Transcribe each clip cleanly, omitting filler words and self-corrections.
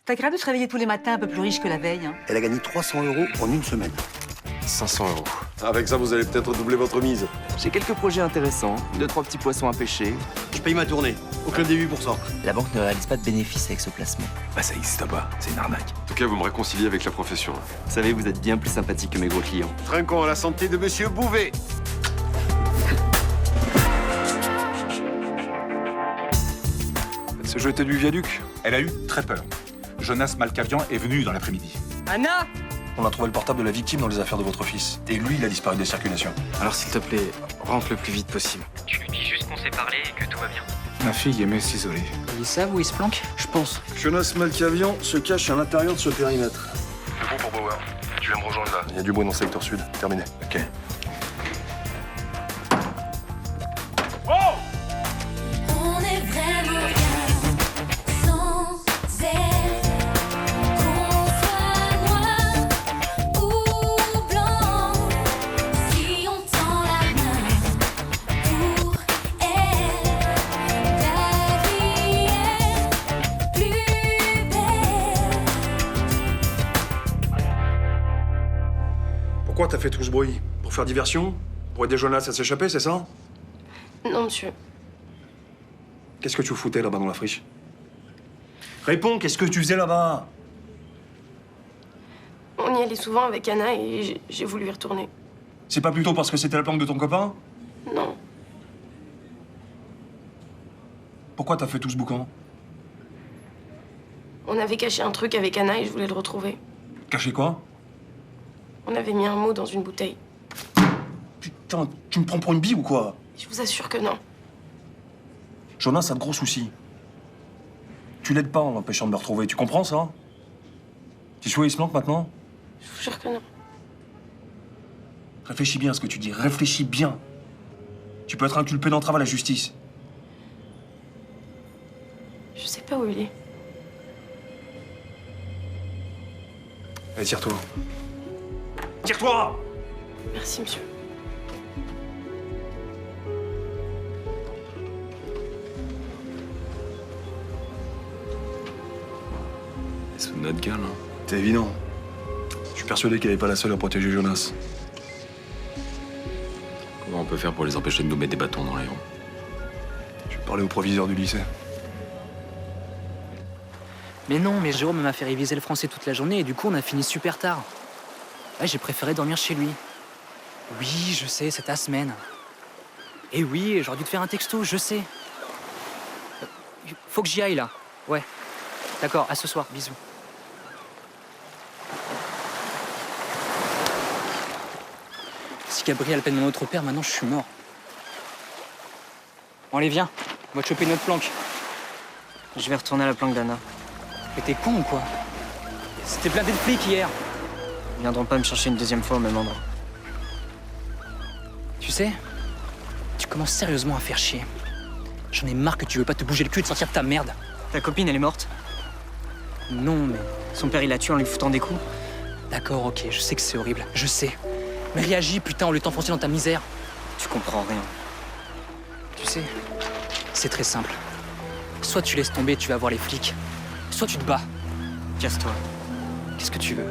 T'as grave de se réveiller tous les matins un peu plus riche que la veille, hein. Elle a gagné 300 € en une semaine. 500 €. Avec ça, vous allez peut-être doubler votre mise. J'ai quelques projets intéressants, 2-3 petits poissons à pêcher. Je paye ma tournée. Aucun début pour ça. La banque ne réalise pas de bénéfices avec ce placement. Bah ça existe pas, c'est une arnaque. En tout cas, vous me réconciliez avec la profession. Vous savez, vous êtes bien plus sympathique que mes gros clients. Trinquons à la santé de Monsieur Bouvet. Elle s'est jetée du viaduc. Elle a eu très peur. Jonas Malkavian est venu dans l'après-midi. Anna! On a trouvé le portable de la victime dans les affaires de votre fils. Et lui, il a disparu des circulations. Alors s'il te plaît, rentre le plus vite possible. Tu lui dis juste qu'on s'est parlé et que tout va bien. Ma fille aimait s'isoler. Ils savent où il se planque? Je pense. Jonas Malkavian se cache à l'intérieur de ce périmètre. C'est bon pour Bauer. Tu viens me rejoindre là. Il y a du bruit dans le secteur sud. Terminé. Ok. On est vraiment bien sans elle. Qu'on soit noir ou blanc, si on tend la main pour elle, la vie est plus belle. Pourquoi t'as fait tout ce bruit? Pour faire diversion? Pour aider Jonas à s'échapper, c'est ça? Non, monsieur. Qu'est-ce que tu foutais là-bas dans la friche? Réponds, qu'est-ce que tu faisais là-bas? On y allait souvent avec Anna et j'ai voulu y retourner. C'est pas plutôt parce que c'était la planque de ton copain? Non. Pourquoi t'as fait tout ce boucan? On avait caché un truc avec Anna et je voulais le retrouver. Caché quoi? On avait mis un mot dans une bouteille. Putain, tu me prends pour une bille ou quoi? Je vous assure que non. Jonas a de gros soucis. Tu l'aides pas en l'empêchant de me retrouver, tu comprends ça? Tu sais où il se planque maintenant? Je vous jure que non. Réfléchis bien à ce que tu dis, réfléchis bien. Tu peux être inculpé d'entrave à la justice. Je sais pas où il est. Allez, tire-toi. Tire-toi! Merci, monsieur. C'est notre gueule, hein. C'est évident. Je suis persuadé qu'elle n'est pas la seule à protéger Jonas. Comment on peut faire pour les empêcher de nous mettre des bâtons dans les roues? Je vais parler au proviseur du lycée. Mais non, mais Jérôme m'a fait réviser le français toute la journée et du coup on a fini super tard. Ouais, j'ai préféré dormir chez lui. Oui, je sais, c'est ta semaine. Et oui, j'aurais dû te faire un texto, je sais. Faut que j'y aille là. Ouais. D'accord, à ce soir, bisous. Si Gabriel appelle mon autre père, maintenant je suis mort. Bon, allez, viens. On va te choper notre planque. Je vais retourner à la planque d'Anna. Mais t'es con ou quoi? C'était blindé de flics hier. Ils viendront pas me chercher une deuxième fois au même endroit. Tu sais, tu commences sérieusement à faire chier. J'en ai marre que tu veux pas te bouger le cul de sortir de ta merde. Ta copine, elle est morte. Non, mais... Son père, il l'a tué en lui foutant des coups. D'accord, ok, je sais que c'est horrible, je sais. Mais réagis, putain, au lieu de t'enfoncer dans ta misère. Tu comprends rien. Tu sais, c'est très simple. Soit tu laisses tomber, tu vas voir les flics. Soit tu te bats. Casse-toi. Qu'est-ce que tu veux?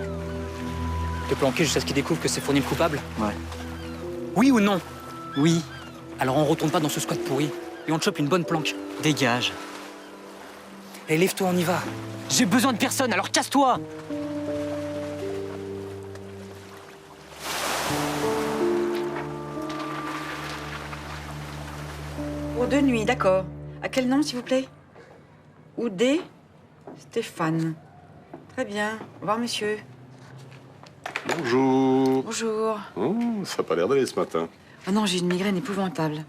Te planquer jusqu'à ce qu'ils découvrent que c'est Fournier le coupable? Ouais. Oui ou non? Oui. Alors on retourne pas dans ce squat pourri. Et on te chope une bonne planque. Dégage. Allez, lève-toi, on y va. J'ai besoin de personne, alors casse-toi! Pour 2 nuits, d'accord. À quel nom, s'il vous plaît? Oudé Stéphane. Très bien. Au revoir, monsieur. Bonjour. Bonjour. Oh, ça n'a pas l'air d'aller ce matin. Ah non, j'ai une migraine épouvantable.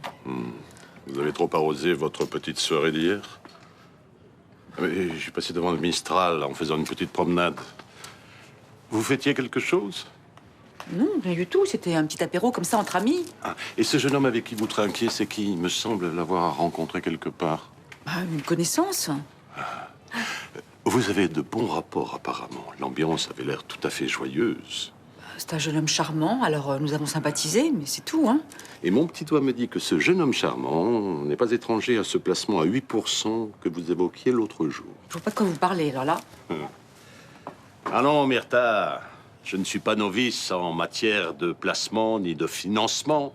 Vous avez trop arrosé votre petite soirée d'hier? J'ai passé devant le Mistral en faisant une petite promenade. Vous fêtiez quelque chose? Non, rien du tout. C'était un petit apéro comme ça entre amis. Ah, et ce jeune homme avec qui vous trinquiez, c'est qui? Il me semble l'avoir rencontré quelque part. Ah, une connaissance. Vous avez de bons rapports, apparemment. L'ambiance avait l'air tout à fait joyeuse. C'est un jeune homme charmant, alors nous avons sympathisé, mais c'est tout, hein. Et mon petit doigt me dit que ce jeune homme charmant n'est pas étranger à ce placement à 8% que vous évoquiez l'autre jour. Je vois pas de quoi vous parlez, alors là. Ah non, Myrtha, je ne suis pas novice en matière de placement ni de financement.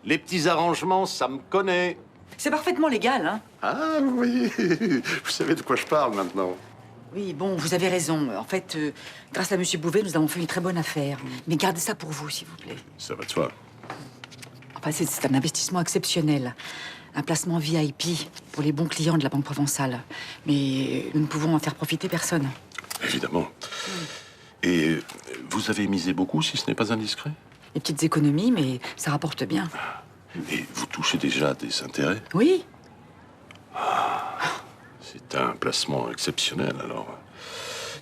Les petits arrangements, ça me connaît. C'est parfaitement légal, hein. Ah oui, vous savez de quoi je parle maintenant. Oui, bon, vous avez raison. En fait, grâce à Monsieur Bouvet, nous avons fait une très bonne affaire. Mais gardez ça pour vous, s'il vous plaît. Ça va de soi. Enfin, c'est un investissement exceptionnel. Un placement VIP pour les bons clients de la Banque Provençale. Mais nous ne pouvons en faire profiter personne. Évidemment. Et vous avez misé beaucoup, si ce n'est pas indiscret? Les petites économies, mais ça rapporte bien. Et vous touchez déjà des intérêts? Oui. C'est un placement exceptionnel, alors.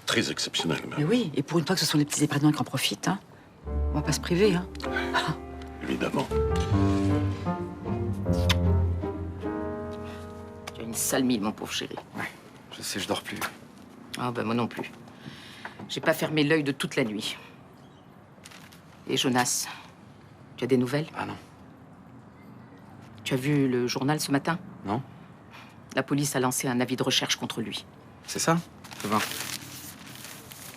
Très exceptionnel, même. Mais oui, et pour une fois que ce sont les petits épargnants qui en profitent, hein. On va pas se priver, hein. Évidemment. Tu as une sale mine, mon pauvre chéri. Ouais, je sais, je dors plus. Ah ben moi non plus. J'ai pas fermé l'œil de toute la nuit. Et Jonas, tu as des nouvelles? Ah non. Tu as vu le journal ce matin? Non? La police a lancé un avis de recherche contre lui. C'est ça? Je vois.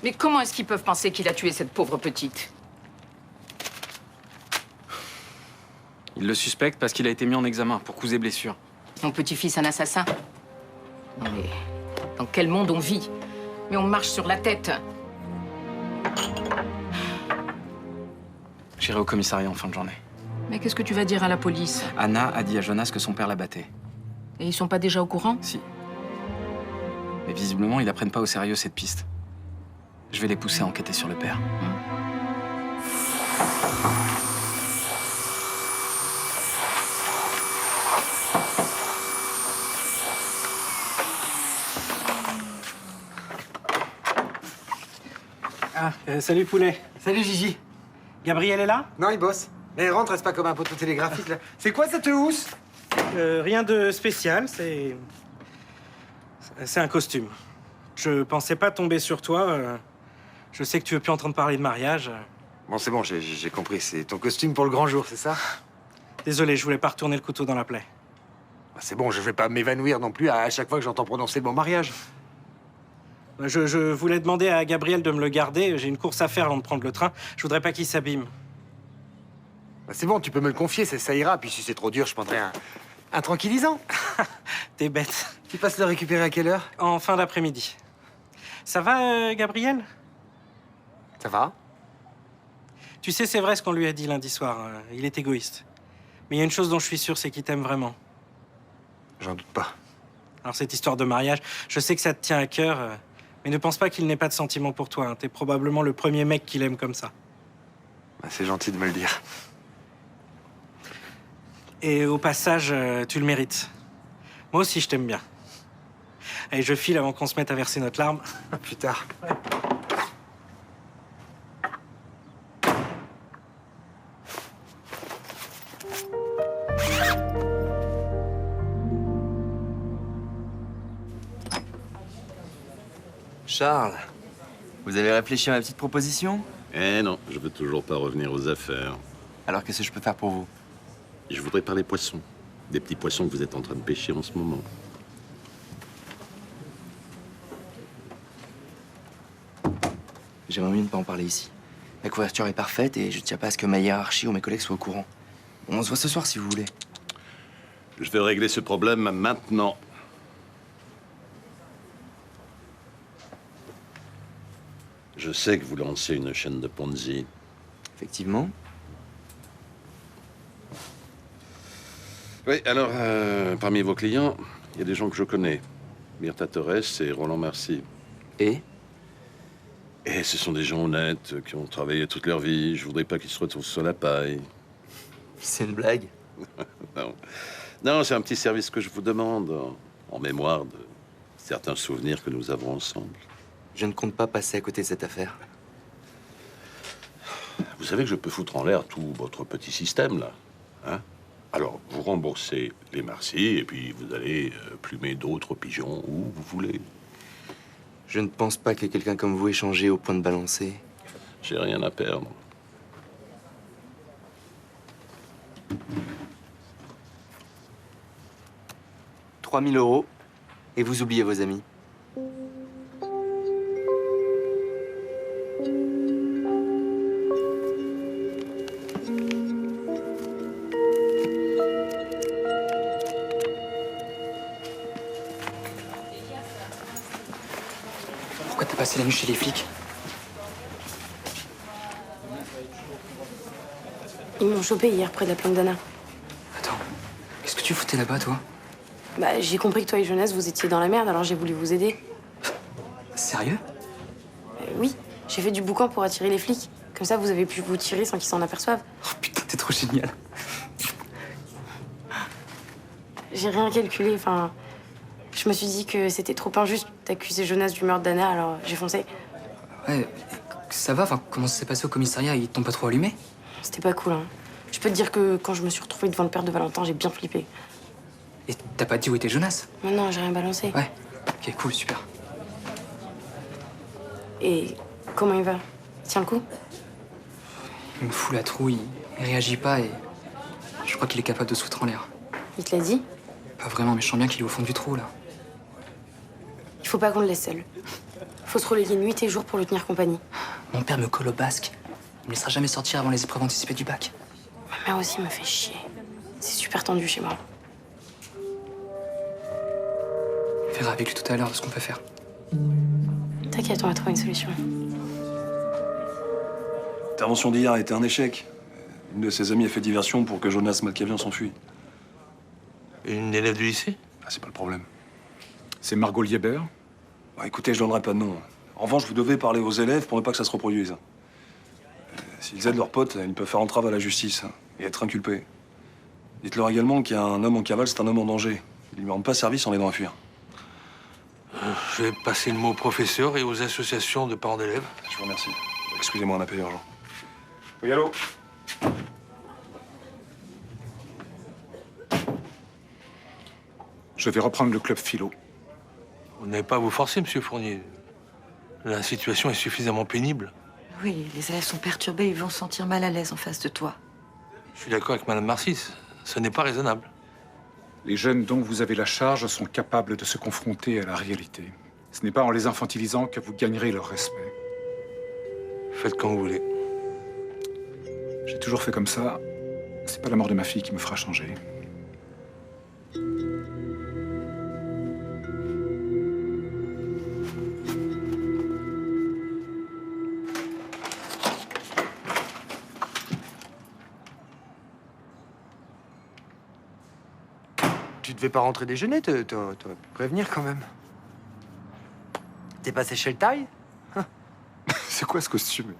Mais comment est-ce qu'ils peuvent penser qu'il a tué cette pauvre petite? Il le suspecte parce qu'il a été mis en examen pour coups et blessures. Mon petit-fils, un assassin? Non mais, dans quel monde on vit? Mais on marche sur la tête. J'irai au commissariat en fin de journée. Mais qu'est-ce que tu vas dire à la police? Anna a dit à Jonas que son père la battait. Et ils sont pas déjà au courant? Si. Mais visiblement, ils n'apprennent pas au sérieux cette piste. Je vais les pousser à enquêter sur le père. Ah, salut poulet. Salut Gigi. Gabriel est là? Non, il bosse. Mais rentre, reste pas comme un poteau télégraphique, là. C'est quoi cette housse? Rien de spécial, c'est un costume. Je pensais pas tomber sur toi. Je sais que tu veux plus entendre parler de mariage. Bon, c'est bon, j'ai compris. C'est ton costume pour le grand jour, c'est ça? Désolé, je voulais pas retourner le couteau dans la plaie. Bah, c'est bon, je vais pas m'évanouir non plus à chaque fois que j'entends prononcer le mot mariage. Je voulais demander à Gabriel de me le garder. J'ai une course à faire avant de prendre le train. Je voudrais pas qu'il s'abîme. Bah, c'est bon, tu peux me le confier, ça ira. Puis si c'est trop dur, je prendrai un tranquillisant. T'es bête. Tu passes le récupérer à quelle heure? En fin d'après-midi. Ça va, Gabriel? Ça va? Tu sais, c'est vrai ce qu'on lui a dit lundi soir. Il est égoïste. Mais il y a une chose dont je suis sûr, c'est qu'il t'aime vraiment. J'en doute pas. Alors cette histoire de mariage, je sais que ça te tient à cœur, mais ne pense pas qu'il n'ait pas de sentiments pour toi. Hein. T'es probablement le premier mec qu'il aime comme ça. Bah, c'est gentil de me le dire. Et au passage, tu le mérites. Moi aussi, je t'aime bien. Allez, je file avant qu'on se mette à verser notre larme. Plus tard. Ouais. Charles, vous avez réfléchi à ma petite proposition? Eh non, je veux toujours pas revenir aux affaires. Alors qu'est-ce que je peux faire pour vous? Je voudrais parler poissons. Des petits poissons que vous êtes en train de pêcher en ce moment. J'aimerais mieux ne pas en parler ici. La couverture est parfaite et je tiens pas à ce que ma hiérarchie ou mes collègues soient au courant. On se voit ce soir si vous voulez. Je vais régler ce problème maintenant. Je sais que vous lancez une chaîne de Ponzi. Effectivement. Oui, alors, parmi vos clients, il y a des gens que je connais. Myrtha Torres et Roland Marcy. Et ce sont des gens honnêtes qui ont travaillé toute leur vie. Je voudrais pas qu'ils se retrouvent sur la paille. C'est une blague? Non. Non, c'est un petit service que je vous demande, en mémoire de certains souvenirs que nous avons ensemble. Je ne compte pas passer à côté de cette affaire. Vous savez que je peux foutre en l'air tout votre petit système, là. Hein? Alors, vous remboursez les Marcy, et puis vous allez plumer d'autres pigeons où vous voulez. Je ne pense pas que quelqu'un comme vous ait changé au point de balancer. j'ai rien à perdre. « 3 000 € et vous oubliez vos amis. Pourquoi t'as passé la nuit chez les flics? Ils m'ont chopé hier près de la planque d'Anna. Attends, qu'est-ce que tu foutais là-bas, toi? Bah, j'ai compris que toi et Jonas, vous étiez dans la merde, alors j'ai voulu vous aider. Sérieux? Oui, j'ai fait du boucan pour attirer les flics. Comme ça, vous avez pu vous tirer sans qu'ils s'en aperçoivent. Oh putain, t'es trop génial. J'ai rien calculé, enfin... Je me suis dit que c'était trop injuste d'accuser Jonas du meurtre d'Anna, alors j'ai foncé. Ouais, ça va, enfin, comment ça s'est passé au commissariat? Ils t'ont pas trop allumé? C'était pas cool, hein. Je peux te dire que quand je me suis retrouvée devant le père de Valentin, j'ai bien flippé. Et t'as pas dit où était Jonas? Non, non, j'ai rien balancé. Ouais, ok, cool, super. Et comment il va? Il tient le coup? Il me fout la trouille, il réagit pas et je crois qu'il est capable de se foutre en l'air. Il te l'a dit? Pas vraiment, mais je sens bien qu'il est au fond du trou, là. Il faut pas qu'on le laisse seul. Faut se relayer nuit et jour pour lui tenir compagnie. Mon père me colle au basque. Il me laissera jamais sortir avant les épreuves anticipées du bac. Ma mère aussi me fait chier. C'est super tendu chez moi. On verra avec lui tout à l'heure de ce qu'on peut faire. T'inquiète, on va trouver une solution. L'intervention d'hier a été un échec. Une de ses amies a fait diversion pour que Jonas Malkavian s'enfuit. Une élève du lycée? Ah, c'est pas le problème. C'est Margot Lieber? Bah, écoutez, je donnerai pas de nom. En revanche, vous devez parler aux élèves pour ne pas que ça se reproduise. S'ils aident leurs potes, ils peuvent faire entrave à la justice et être inculpés. Dites-leur également qu'il y a un homme en cavale, c'est un homme en danger. Ils ne lui rendent pas service en l'aidant à fuir. Je vais passer le mot aux professeurs et aux associations de parents d'élèves. Je vous remercie. Excusez-moi, un appel urgent. Oui, allô? Je vais reprendre le club philo. Vous n'avez pas à vous forcer, monsieur Fournier. La situation est suffisamment pénible. Oui, les élèves sont perturbés, ils vont se sentir mal à l'aise en face de toi. Je suis d'accord avec Madame Marcis. Ce n'est pas raisonnable. Les jeunes dont vous avez la charge sont capables de se confronter à la réalité. Ce n'est pas en les infantilisant que vous gagnerez leur respect. Faites comme vous voulez. J'ai toujours fait comme ça. C'est pas la mort de ma fille qui me fera changer. Tu devais pas rentrer déjeuner, t'aurais pu prévenir quand même. T'es passé chez le taille? C'est quoi ce costume?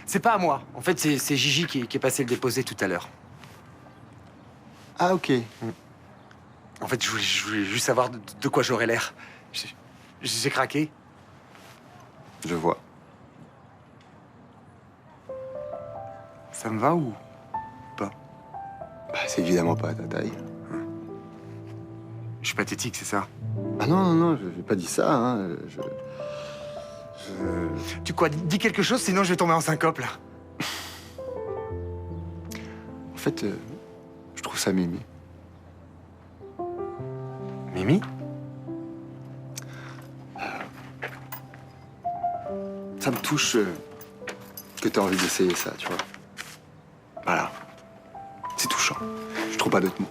C'est pas à moi. En fait, c'est Gigi qui est passé le déposer tout à l'heure. Ah, ok. En fait, je voulais juste savoir de quoi j'aurais l'air. J'ai craqué. Je vois. Ça me va ou pas? Bah, c'est évidemment pas à ta taille. Je suis pathétique, c'est ça? Ah non, non, non, je n'ai pas dit ça, hein. Tu quoi? Dis quelque chose, sinon je vais tomber en syncope, là. En fait, je trouve ça mimi. Mimi? Ça me touche que tu as envie d'essayer ça, tu vois. Voilà. C'est touchant. Je trouve pas d'autres mots.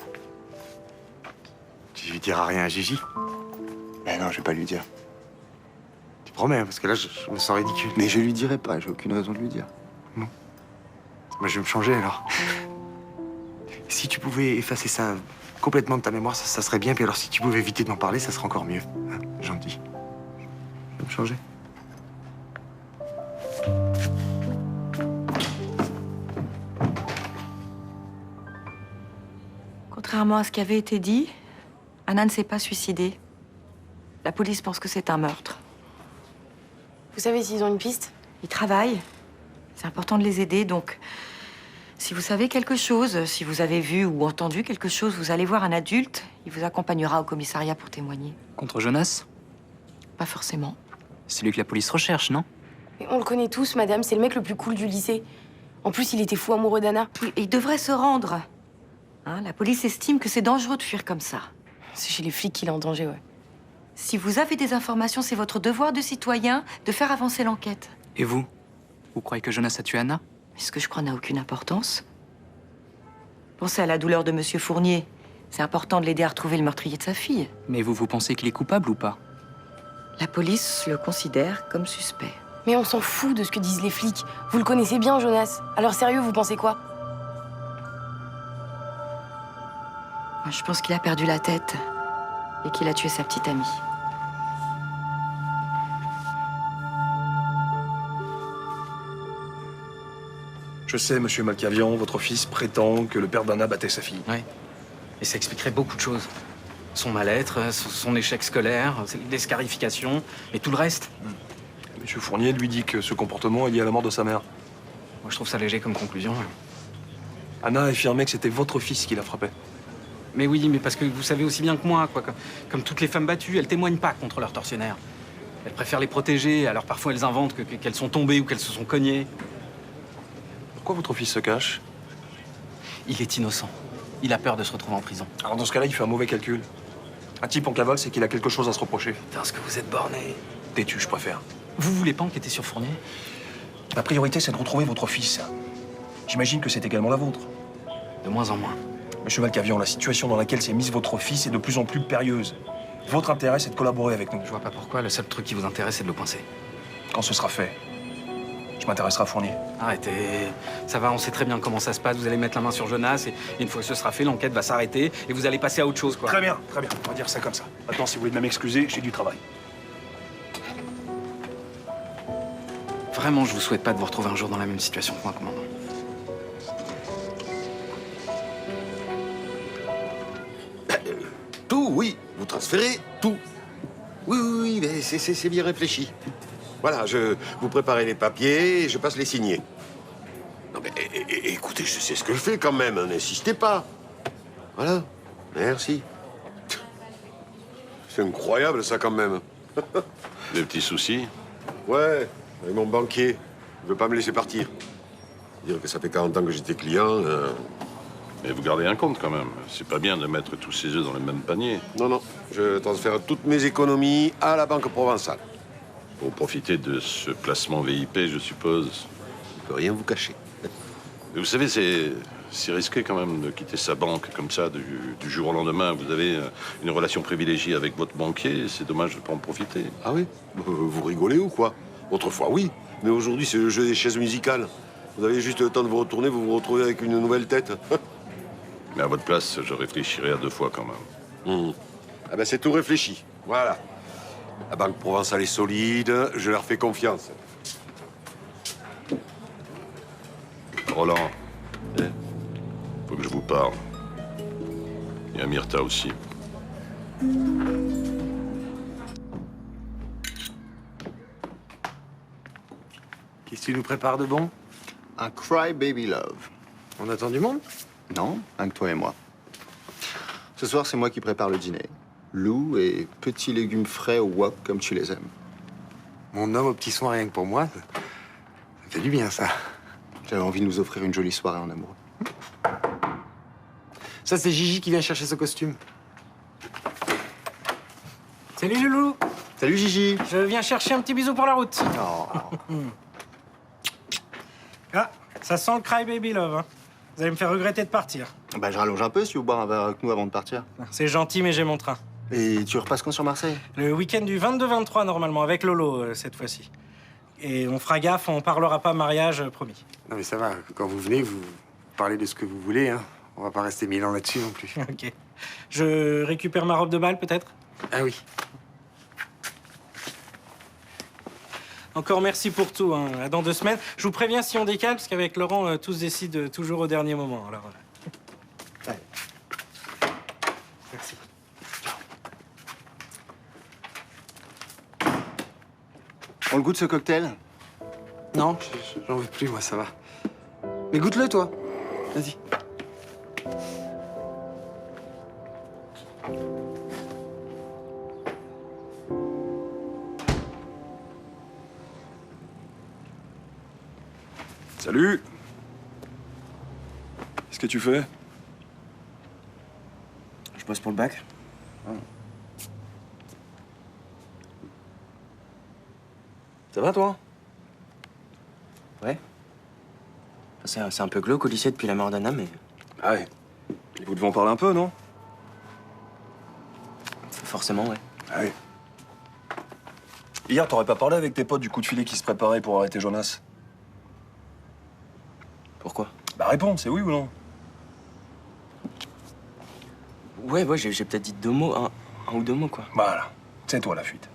Tu lui diras rien à Gigi? Ben non, je vais pas lui dire. Tu promets, parce que là, je me sens ridicule. Mais je lui dirai pas, j'ai aucune raison de lui dire. Non. Moi, je vais me changer, alors. Si tu pouvais effacer ça complètement de ta mémoire, ça serait bien. Puis alors, si tu pouvais éviter de m'en parler, ça serait encore mieux. Hein, gentil. Je vais me changer. Contrairement à ce qui avait été dit, Anna ne s'est pas suicidée. La police pense que c'est un meurtre. Vous savez s'ils ont une piste? Ils travaillent. C'est important de les aider, donc... Si vous savez quelque chose, si vous avez vu ou entendu quelque chose, vous allez voir un adulte. Il vous accompagnera au commissariat pour témoigner. Contre Jonas? Pas forcément. C'est lui que la police recherche, non? Mais on le connaît tous, madame, c'est le mec le plus cool du lycée. En plus, il était fou amoureux d'Anna. Oui, il devrait se rendre. Hein, la police estime que c'est dangereux de fuir comme ça. C'est chez les flics qu'il est en danger, ouais. Si vous avez des informations, c'est votre devoir de citoyen de faire avancer l'enquête. Et vous? Vous croyez que Jonas a tué Anna? Mais ce que je crois n'a aucune importance. Pensez à la douleur de Monsieur Fournier. C'est important de l'aider à retrouver le meurtrier de sa fille. Mais vous pensez qu'il est coupable ou pas? La police le considère comme suspect. Mais on s'en fout de ce que disent les flics. Vous le connaissez bien, Jonas. Alors sérieux, vous pensez quoi? Moi, je pense qu'il a perdu la tête et qu'il a tué sa petite amie. Je sais, monsieur Malkavian, votre fils prétend que le père d'Anna battait sa fille. Oui. Et ça expliquerait beaucoup de choses. Son mal-être, son échec scolaire, les scarifications et tout le reste. Monsieur Fournier lui dit que ce comportement est lié à la mort de sa mère. Moi, je trouve ça léger comme conclusion. Anna a affirmé que c'était votre fils qui la frappait. Mais oui, mais parce que vous savez aussi bien que moi, quoi. Comme toutes les femmes battues, elles témoignent pas contre leurs tortionnaires. Elles préfèrent les protéger, alors parfois elles inventent qu'elles sont tombées ou qu'elles se sont cognées. Pourquoi votre fils se cache? Il est innocent. Il a peur de se retrouver en prison. Alors dans ce cas-là, il fait un mauvais calcul. Un type en cavale, c'est qu'il a quelque chose à se reprocher. Parce que vous êtes borné. Têtu, je préfère. Vous voulez pas enquêter sur Fournier? Ma priorité, c'est de retrouver votre fils. J'imagine que c'est également la vôtre. De moins en moins. Monsieur Malkavian, la situation dans laquelle s'est mise votre fils est de plus en plus périlleuse. Votre intérêt, c'est de collaborer avec nous. Je vois pas pourquoi. Le seul truc qui vous intéresse, c'est de le coincer. Quand ce sera fait, je m'intéresserai à Fournier. Arrêtez. Ça va, on sait très bien comment ça se passe. Vous allez mettre la main sur Jonas et une fois que ce sera fait, l'enquête va s'arrêter et vous allez passer à autre chose, quoi. Très bien, très bien. On va dire ça comme ça. Maintenant, si vous voulez bien m'excuser, j'ai du travail. Vraiment, je vous souhaite pas de vous retrouver un jour dans la même situation que moi, commandant. Tout, oui. Vous transférez tout. Oui, oui, oui, mais c'est bien réfléchi. Voilà, vous préparez les papiers et je passe les signer. Non, mais écoutez, je sais ce que je fais quand même, hein, n'insistez pas. Voilà, merci. C'est incroyable, ça, quand même. Des petits soucis? Ouais, avec mon banquier. Il veut pas me laisser partir. Dire que ça fait 40 ans que j'étais client. Mais vous gardez un compte quand même. C'est pas bien de mettre tous ses œufs dans le même panier. Non, non. Je transfère toutes mes économies à la Banque Provençale. Pour profiter de ce placement VIP, je suppose. Je peux rien vous cacher. Mais vous savez, c'est risqué quand même de quitter sa banque comme ça du jour au lendemain. Vous avez une relation privilégiée avec votre banquier. C'est dommage de ne pas en profiter. Ah oui? Vous rigolez ou quoi? Autrefois, oui. Mais aujourd'hui, c'est le jeu des chaises musicales. Vous avez juste le temps de vous retourner, vous vous retrouvez avec une nouvelle tête. Mais à votre place, je réfléchirais à deux fois quand même. Ah ben, c'est tout réfléchi. Voilà. La Banque Provençale est solide, je leur fais confiance. Roland, faut que je vous parle. Et à Myrtha aussi. Qu'est-ce que tu nous prépares de bon? Un Cry Baby Love. On attend du monde? Non, un que toi et moi. Ce soir, c'est moi qui prépare le dîner. Loup et petits légumes frais au wok comme tu les aimes. Mon homme aux petits soins rien que pour moi, ça fait du bien, ça. J'avais envie de nous offrir une jolie soirée en amoureux. Ça, c'est Gigi qui vient chercher ce costume. Salut Loulou. Salut Gigi. Je viens chercher un petit bisou pour la route. Oh. Ah, ça sent le Cry Baby Love. Hein. Vous allez me faire regretter de partir. Bah, je rallonge un peu si vous boire un verre avec nous avant de partir. C'est gentil, mais j'ai mon train. Et tu repasses quand sur Marseille? Le week-end du 22-23, normalement, avec Lolo, cette fois-ci. Et on fera gaffe, on parlera pas mariage, promis. Non, mais ça va. Quand vous venez, vous parlez de ce que vous voulez, hein. On va pas rester 1000 ans là-dessus non plus. Ok. Je récupère ma robe de bal, peut-être? Ah oui. Encore merci pour tout. Hein. À dans 2 semaines. Je vous préviens si on décale, parce qu'avec Laurent, tout se décide toujours au dernier moment. Alors, ouais. Merci. On le goûte, ce cocktail? Non, j'en veux plus, moi, ça va. Mais goûte-le, toi. Vas-y. Salut. Qu'est-ce que tu fais? Je bosse pour le bac. Ça va, toi? Ouais. C'est un peu glauque au lycée depuis la mort d'Anna, mais... Ah ouais. Vous devez en parler un peu, non? Forcément, ouais. Ah oui. Hier, t'aurais pas parlé avec tes potes du coup de filet qui se préparait pour arrêter Jonas? Pourquoi? Bah réponds, c'est oui ou non? Ouais, j'ai peut-être dit 2 mots, un ou 2 mots, quoi. Voilà. C'est toi la fuite.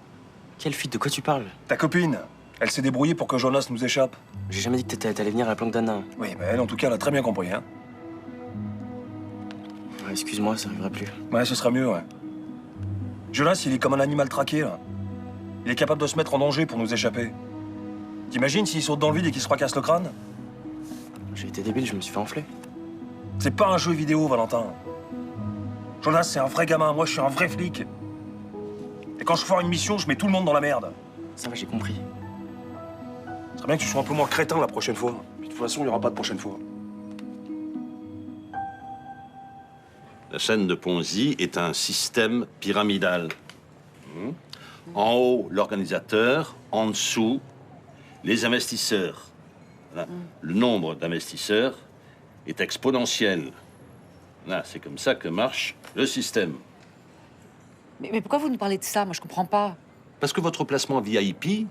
Quelle fuite? De quoi tu parles? Ta copine, elle s'est débrouillée pour que Jonas nous échappe. J'ai jamais dit que t'allais venir à la planque d'Anna. Oui, mais elle, en tout cas, elle a très bien compris, hein. Ouais, excuse-moi, ça arrivera plus. Ouais, ce sera mieux, ouais. Jonas, il est comme un animal traqué, là. Il est capable de se mettre en danger pour nous échapper. T'imagines s'il saute dans le vide et qu'il se fracasse le crâne? J'ai été débile, je me suis fait enfler. C'est pas un jeu vidéo, Valentin. Jonas, c'est un vrai gamin. Moi, je suis un vrai flic. Et quand je foire une mission, je mets tout le monde dans la merde. Ça va, j'ai compris. Ce serait bien que tu sois un peu moins crétin la prochaine fois. Puis, de toute façon, il n'y aura pas de prochaine fois. La chaîne de Ponzi est un système pyramidal. En haut, l'organisateur. En dessous, les investisseurs. Voilà. Le nombre d'investisseurs est exponentiel. Là, c'est comme ça que marche le système. Mais pourquoi vous nous parlez de ça? Moi, je comprends pas. Parce que votre placement VIP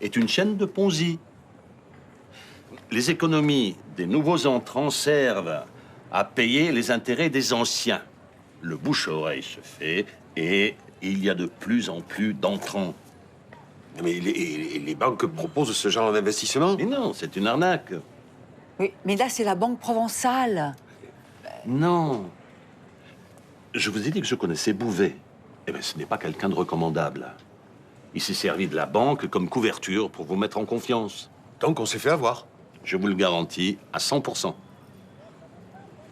est une chaîne de Ponzi. Les économies des nouveaux entrants servent à payer les intérêts des anciens. Le bouche-à-oreille se fait et il y a de plus en plus d'entrants. Mais les banques proposent ce genre d'investissement? Mais non, c'est une arnaque. Oui, mais là, c'est la Banque Provençale. Non. Je vous ai dit que je connaissais Bouvet. Eh bien, ce n'est pas quelqu'un de recommandable. Il s'est servi de la banque comme couverture pour vous mettre en confiance. Donc, on s'est fait avoir. Je vous le garantis à 100%. Vous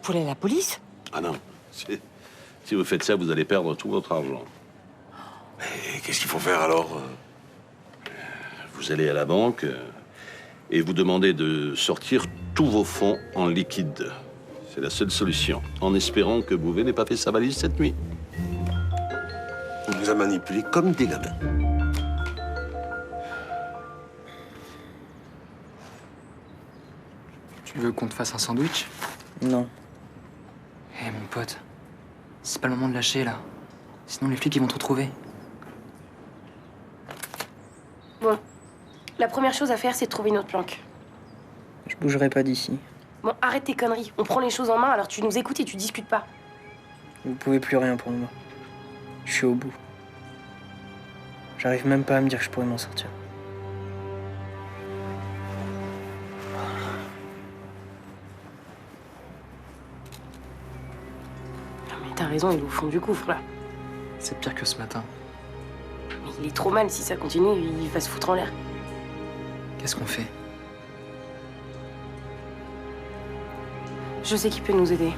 voulez la police? Ah non. Si vous faites ça, vous allez perdre tout votre argent. Mais qu'est-ce qu'il faut faire alors? Vous allez à la banque et vous demandez de sortir tous vos fonds en liquide. C'est la seule solution, en espérant que Bouvet n'ait pas fait sa valise cette nuit. Il nous a manipulés comme des gamins. Tu veux qu'on te fasse un sandwich? Non. Eh mon pote, c'est pas le moment de lâcher là. Sinon les flics ils vont te retrouver. Bon, la première chose à faire, c'est de trouver une autre planque. Je bougerai pas d'ici. Bon, arrête tes conneries. On prend les choses en main, alors tu nous écoutes et tu discutes pas. Vous pouvez plus rien pour moi. Je suis au bout. J'arrive même pas à me dire que je pourrais m'en sortir. Non mais t'as raison, il est au fond du gouffre là. C'est pire que ce matin. Mais il est trop mal, si ça continue, il va se foutre en l'air. Qu'est-ce qu'on fait? Je sais qui peut nous aider.